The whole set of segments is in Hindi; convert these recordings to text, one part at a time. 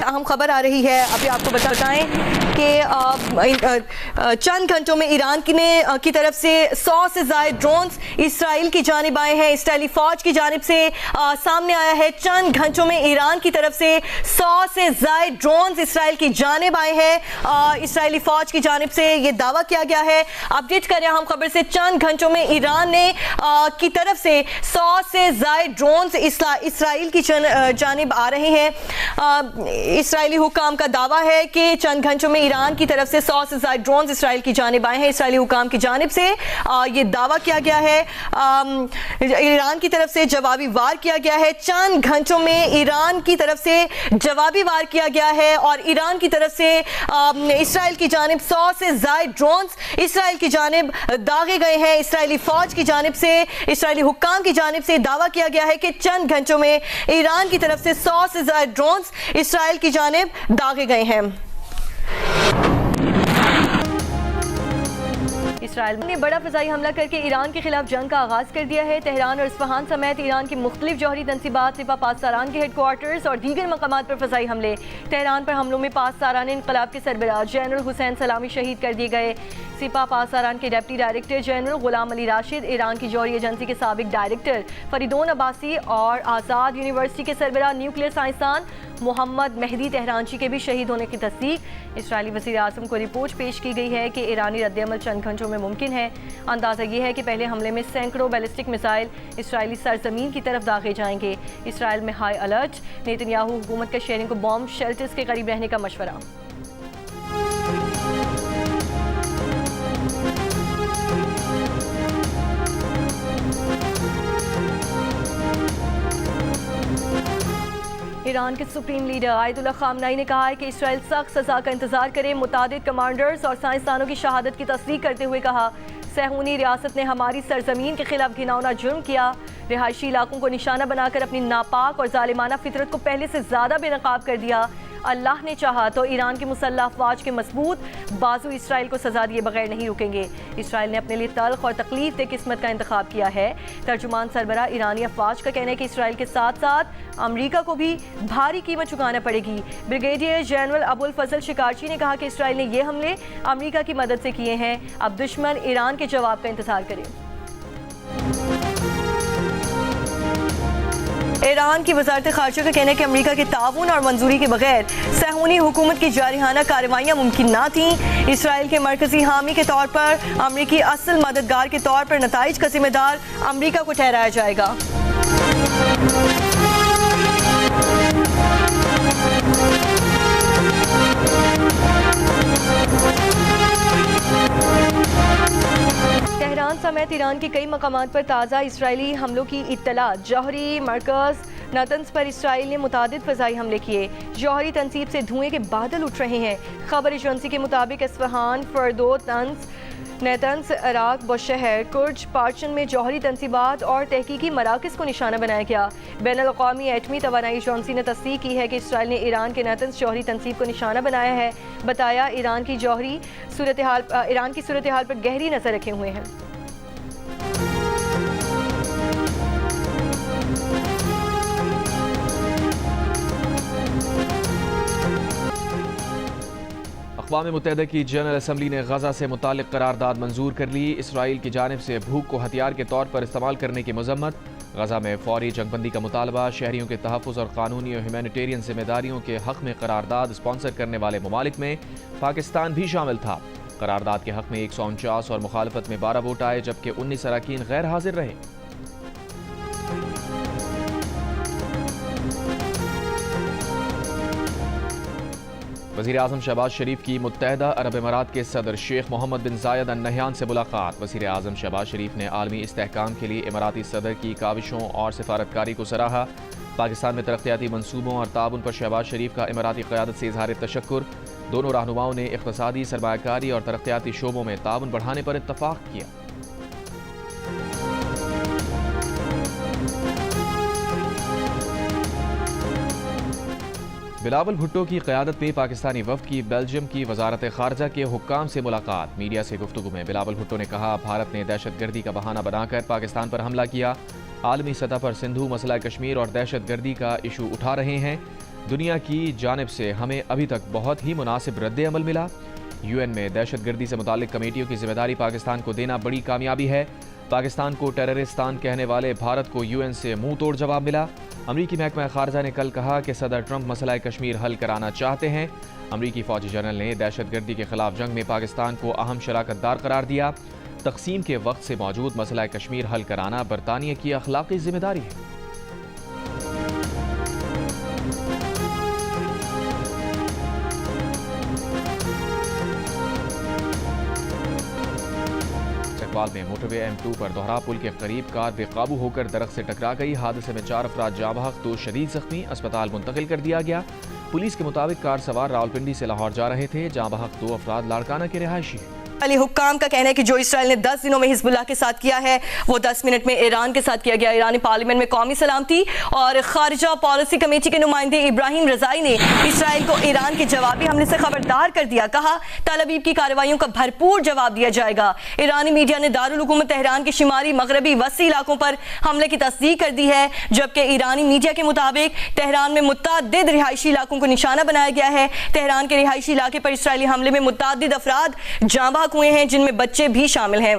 अहम खबर आ रही है, अभी आपको बताएं कि चंद घंटों में ईरान की तरफ से 100 से ज़ायद ड्रोन्स इसराइल की जानिब आए हैं। इसराइली फ़ौज की जानिब से सामने आया है, चंद घंटों में ईरान की तरफ से 100 से ज़ायद ड्रोन्स इसराइल की जानिब आए हैं। इसराइली फ़ौज की जानिब से ये दावा किया गया है। अपडेट करें हम खबर से, चंद घंटों में ईरान ने की तरफ से 100 से ज़ायद ड्रोन्स इसराइल की जानिब आ रहे हैं। इसराइली हुकाम का दावा है कि चंद घंटों में ईरान की तरफ से 100 से ज़ायद ड्रोन्स इसराइल की जानिब आए हैं। इसराइली हुकाम की जानिब से ये दावा किया गया है। ईरान की तरफ से जवाबी वार किया गया है। चंद घंटों में ईरान की तरफ से जवाबी वार किया गया है और ईरान की तरफ से इसराइल की जानिब 100 से ज़ायद ड्रोन्स इसराइल की जानिब दागे गए हैं। इसराइली फ़ौज की जानिब से, इसराइली हुक्काम की जानिब से दावा किया गया है कि चंद घंटों में ईरान की तरफ से 100 से ज़ायद ड्रोन्स इसराइल की जानिब दागे गए हैं। इसराइल ने बड़ा फ़िज़ाई हमला करके ईरान के खिलाफ जंग का आगाज़ कर दिया है। तेहरान और इस्फहान समेत ईरान की मुख्तलिफ जौहरी तंसीबात, सिपा पासदारान के हेडक्वार्टर्स और दीगर मकामात पर फ़िज़ाई हमले। तेहरान पर हमलों में पासदारान इनक़लाब के सरबराह जनरल हुसैन सलामी शहीद कर दिए गए। सिपा पासदारान के deputy director general Ghulam Ali Rashid, Iran की जौहरी एजेंसी के साबिक डायरेक्टर फरीदोन अब्बासी और आज़ाद यूनिवर्सिटी के सरबराह न्यूक्लियर साइंसदान मोहम्मद मेहदी तेहरानची के भी शहीद होने की तस्दीक इसराइली वज़ीर आज़म को रिपोर्ट पेश की गई है कि ईरानी रद्द-ए-अमल चंद घंटों में मुमकिन है। अंदाज़ा ये है कि पहले हमले में सैकड़ों बैलिस्टिक मिसाइल इसराइली सरजमीन की तरफ दागे जाएंगे। इसराइल में हाई अलर्ट, नेतन्याहू हुकूमत का शहरों को बॉम्ब शेल्टर्स के करीब रहने का मशवरा। ईरान के सुप्रीम लीडर आयतुल्लाह खामनेई ने कहा है कि इसराइल सख्त सज़ा का इंतजार करे। मुतादिद कमांडर्स और साइंसदानों की शहादत की तस्दीक करते हुए कहा, सहूनी रियासत ने हमारी सरजमीन के खिलाफ घिनौना जुर्म किया। रिहायशी इलाकों को निशाना बनाकर अपनी नापाक और जालिमाना फितरत को पहले से ज़्यादा बेनकाब कर दिया। अल्लाह ने चाहा तो ईरान की मुसल्लह अफवाज के मजबूत बाजू इसराइल को सजा दिए बगैर नहीं रुकेंगे। इसराइल ने अपने लिए तल्ख और तकलीफ दे किस्मत का इंतखाब किया है। तर्जुमान सरबरा ईरानी अफवाज का कहना है कि इसराइल के साथ साथ अमरीका को भी भारी कीमत चुकाना पड़ेगी। ब्रिगेडियर जनरल अबुल फजल शिकारची ने कहा कि इसराइल ने ये हमले अमरीका की मदद से किए हैं। अब दुश्मन ईरान के जवाब का इंतजार करे। ईरान की वज़ारत ख़ारजा का कहना है कि अमरीका के ताउन और मंजूरी के बगैर सहूनी हुकूमत की जारिहाना कार्रवाइयाँ मुमकिन ना थीं। इसराइल के मरकज़ी हामी के तौर पर अमरीकी असल मददगार के तौर पर नताइज का जिम्मेदार अमरीका को ठहराया जाएगा। तेहरान समेत ईरान के कई मकामात पर ताज़ा इसराइली हमलों की इत्तला। जौहरी मरकज़ नतन्स पर इसराइल ने मुतादिद फ़िज़ाई हमले किए। जौहरी तनसीब से धुएं के बादल उठ रहे हैं। खबर एजेंसी के मुताबिक इस्फहान, फर्दो, तंस, नेतन्स, इराक, बुशहर, कुर्ज, पार्चन में जौहरी तनसीबात और तहकीकी मराकज़ को निशाना बनाया गया। बैनुल-अक़वामी एटमी तवानाई एजेंसी ने तस्दीक की है कि इसराइल ने ईरान के नेतन्स जौहरी तनसीब को निशाना बनाया है। बताया, ईरान की सूरत हाल पर गहरी नज़र रखे हुए हैं। अक़वाम मुत्तहिदा की जनरल असम्बली ने गज़ा से मुताल्लिक़ करारदाद मंजूर कर ली। इसराइल की जानिब से भूख को हथियार के तौर पर इस्तेमाल करने की मज़म्मत। गज़ा में फ़ौरी जंगबंदी का मुतालबा। शहरियों के तहफ़्फ़ुज़ और क़ानूनी और ह्यूमैनिटेरियन जिम्मेदारियों के हक़ में करारदाद स्पॉन्सर करने वाले ममालिक में पाकिस्तान भी शामिल था। करारदाद के हक़ में 149 और मुखालफत में 12 वोट आए, जबकि 19 अरकान गैर हाजिर रहे। वज़ीर आज़म शहबाज शरीफ की मुत्तहिदा अरब अमारात के सदर शेख मोहम्मद बिन ज़ायद अल नहयान से मुलाकात। वज़ीर आज़म शहबाज शरीफ ने आलमी इस्तेहकाम के लिए इमाराती सदर की काविशों और सिफारतकारी को सराहा। पाकिस्तान में तरक्याती मनसूबों और ताउन पर शहबाज शरीफ का इमाराती क़यादत से इज़हार तशक्कुर। दोनों रहनुमाओं ने इक़्तिसादी, सरमायाकारी और तरक्याती शोबों में ताउन बढ़ाने पर इत्तफ़ाक़ किया। बिलावल भुट्टो की क़यादत में पाकिस्तानी वफ़द की बेल्जियम की वज़ारत ख़ारजा के हुक्काम से मुलाकात। मीडिया से गुफ्तगू में बिलावल भुट्टो ने कहा, भारत ने दहशतगर्दी का बहाना बनाकर पाकिस्तान पर हमला किया। आलमी सतह पर सिंधु, मसला कश्मीर और दहशतगर्दी का इशू उठा रहे हैं। दुनिया की जानिब से हमें अभी तक बहुत ही मुनासिब रद्द अमल मिला। यूएन में दहशतगर्दी से मुतालिक कमेटियों की जिम्मेदारी पाकिस्तान को देना बड़ी कामयाबी है। पाकिस्तान को टेररिस्तान कहने वाले भारत को यूएन से मुंह तोड़ जवाब मिला। अमरीकी महकमा खारजा ने कल कहा कि सदर ट्रंप मसला कश्मीर हल कराना चाहते हैं। अमरीकी फौजी जनरल ने दहशतगर्दी के खिलाफ जंग में पाकिस्तान को अहम शराकतदार करार दिया। तकसीम के वक्त से मौजूद मसला कश्मीर हल कराना बरतानिया की अखलाकी जिम्मेदारी है। चकवाल में मोटरवे M2 पर दोहरा पुल के करीब कार बेकाबू होकर दरख्त से टकरा गई। हादसे में 4 अफराद जाँ बहक, 2 शदीद जख्मी, अस्पताल मुंतकिल कर दिया गया। पुलिस के मुताबिक कार सवार रावलपिंडी से लाहौर जा रहे थे। जाँ बहक 2 अफराद लाड़काना के रिहायशी हैं। अली हुक्काम का कहना है कि जो इसराइल ने 10 दिनों में हिजबुल्लाह के साथ किया है वो 10 मिनट में ईरान के साथ किया गया। ईरानी पार्लियामेंट में कौमी सलामती और खारिजा पॉलिसी कमेटी के नुमाइंदे इब्राहिम रजाई ने इसराइल को ईरान के जवाबी हमले से खबरदार कर दिया। कहा तल अवीव की कार्रवाइयों का भरपूर जवाब दिया जाएगा। ईरानी मीडिया ने दारुल हुकूमत तेहरान के शुमारी मगरबी वसी इलाकों पर हमले की तस्दीक कर दी है, जबकि ईरानी मीडिया के मुताबिक तेहरान में मुतअद्दिद रिहायशी इलाकों को निशाना बनाया गया है। तेहरान के रिहायशी इलाके पर इसराइली हमले में मुतअद्दिद अफराद जाँ बहक हुए हैं, जिनमें बच्चे भी शामिल हैं।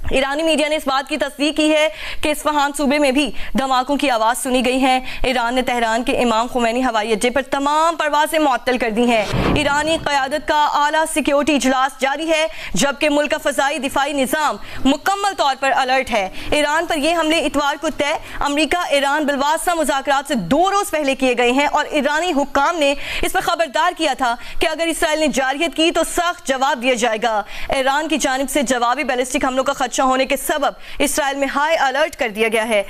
ईरानी मीडिया ने इस बात की तस्दीक की है कि इस्फहान सूबे में भी धमाकों की आवाज़ सुनी गई है। ईरान ने तेहरान के इमाम खुमैनी हवाई अड्डे पर तमाम परवाजें मुअत्तल कर दी हैं। ईरानी क़यादत का आला सिक्योरिटी इजलास जारी है, जबकि मुल्क का फ़ज़ाई दिफाई निज़ाम मुकम्मल तौर पर अलर्ट है। ईरान पर यह हमले इतवार को तय अमरीका ईरान बिलवास्ता मुज़ाकरात से 2 रोज़ पहले किए गए हैं और ईरानी हुक्काम ने इस पर खबरदार किया था कि अगर इसराइल ने जारियत की तो सख्त जवाब दिया जाएगा। ईरान की जानिब से जवाबी बैलिस्टिक हमलों का खदशा होने के सबब इसराइल में हाई अलर्ट कर दिया गया है।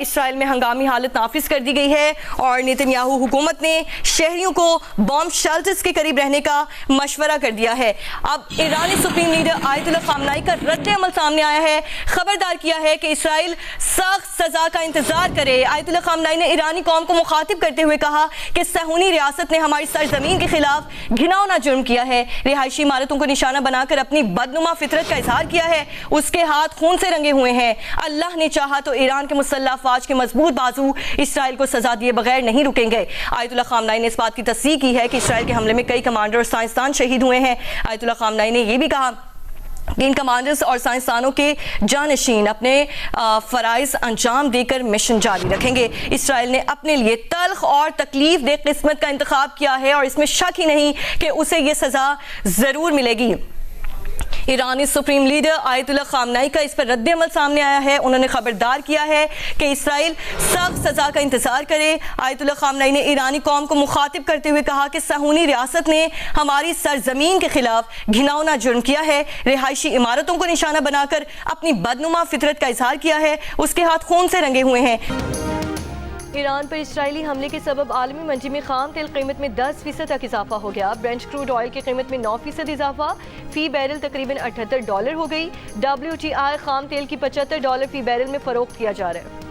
इसराइल में हंगामी हालत नाफिज कर दी गई है और नेतन्याहू हुकूमत ने शहरियों को बॉम्ब शेल्टर्स के करीब रहने का मशवरा कर दिया है। अब ईरानी सुप्रीम लीडर आयतुल्लाह खामनाई का रद्द अमल सामने आया है। खबरदार किया है कि इसराइल सख्त सजा का इंतजार करे। आयतुल्लाह खामनाई ने ईरानी कौम को मुखातिब करते हुए कहा कि सहूनी रियासत ने हमारी सरजमीन के खिलाफ घिनौना जुर्म किया है, रिहायशी इमारतों को निशाना बनाकर अपनी बदनुमा फितरत का इजहार किया है, उसके हाथ खून से रंगे हुए हैं। अल्लाह ने चाहा तो ईरान के मुसल्लह अफवाज के मजबूत बाजू इसराइल को सजा दिए बगैर नहीं रुकेंगे। आयतुल्लाह खामनाई ने इस बात की तस्दीक की है कि इसराइल के हमले में कई कमांडर और साइंसदान शहीद हुए हैं। आयतुल्लाह खामनाई ने यह भी कहा कि इन कमांडर्स और साइंसदानों के जानशीन अपने फराइज अंजाम देकर मिशन जारी रखेंगे। इसराइल ने अपने लिए तल्ख और तकलीफ दे किस्मत का इंतखाब किया है और इसमें शक ही नहीं कि उसे यह सजा जरूर मिलेगी। ईरानी सुप्रीम लीडर आयतुल्लाह खामनाई का इस पर रद्द अमल सामने आया है। उन्होंने खबरदार किया है कि इसराइल सख्त सजा का इंतजार करे। आयतुल्लाह खामनाई ने ईरानी कौम को मुखातिब करते हुए कहा कि सहूनी रियासत ने हमारी सरजमीन के खिलाफ घिनौना जुर्म किया है, रिहायशी इमारतों को निशाना बनाकर अपनी बदनुमा फितरत का इजहार किया है, उसके हाथ खून से रंगे हुए हैं। ईरान पर इसराइली हमले के सबब आलमी मंडी में खाम तेल कीमत में 10% तक इजाफा हो गया। ब्रेंट क्रूड ऑयल की कीमत में 9% इजाफा, फी बैरल तकरीबन $78 हो गई। WTI खाम तेल की $75 फी बैरल में फरोख्त किया जा रहा है।